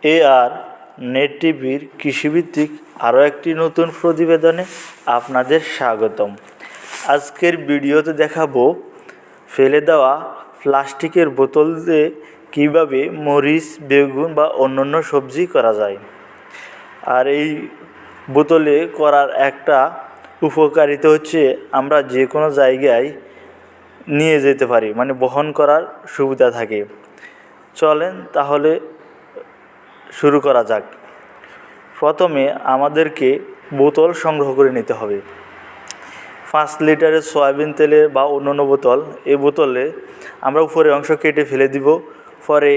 AR net টিভির কৃষিভিত্তিক আরও একটি নতুন প্রতিবেদনে আপনাদের স্বাগতম। আজকের ভিডিওতে দেখাবো ফেলে দেওয়া প্লাস্টিকের বোতল দিয়ে কীভাবে মরিচ, বেগুন বা অন্যান্য সবজি করা যায়। আর এই বোতলে করার একটা উপকারিতা হচ্ছে আমরা যে কোনো জায়গায় নিয়ে যেতে পারি, মানে বহন করার সুবিধা থাকে। চলেন তাহলে শুরু করা যাক। প্রথমে আমাদেরকে বোতল সংগ্রহ করে নিতে হবে। 5 লিটারের সয়াবিন তেলের বা অন্যান্য বোতল, এই বোতলে আমরা উপরের অংশ কেটে ফেলে দিব। পরে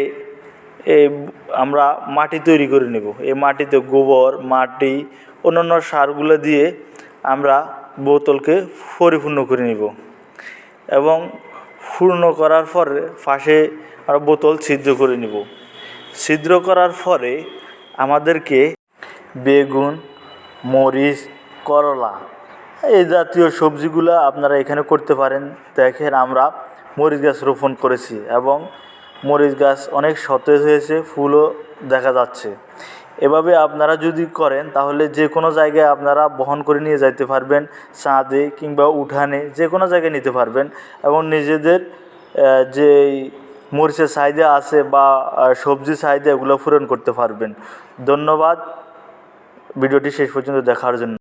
আমরা মাটি তৈরি করে নেব। এই মাটিতে গোবর, মাটি, অন্যান্য সারগুলো দিয়ে আমরা বোতলকে পরিপূর্ণ করে নেব এবং পূর্ণ করার পরে পাশে আমরা বোতল ছিদ্র করে নেব। ছিদ্র করার পরে আমাদেরকে বেগুন, মরিচ, করলা এই জাতীয় সবজিগুলো আপনারা এখানে করতে পারেন। দেখেন আমরা মরিচ গাছ রোপণ করেছি এবং মরিচ গাছ অনেক সতেজ হয়েছে, ফুলও দেখা যাচ্ছে। এভাবে আপনারা যদি করেন তাহলে যে কোনো জায়গায় আপনারা বহন করে নিয়ে যাইতে পারবেন, ছাদে কিংবা উঠানে যে কোনো জায়গায় নিতে পারবেন এবং নিজেদের যে মরিচের চাহিদা আছে বা সবজির চাহিদা এগুলো পূরণ করতে পারবেন। ধন্যবাদ ভিডিওটি শেষ পর্যন্ত দেখার জন্য।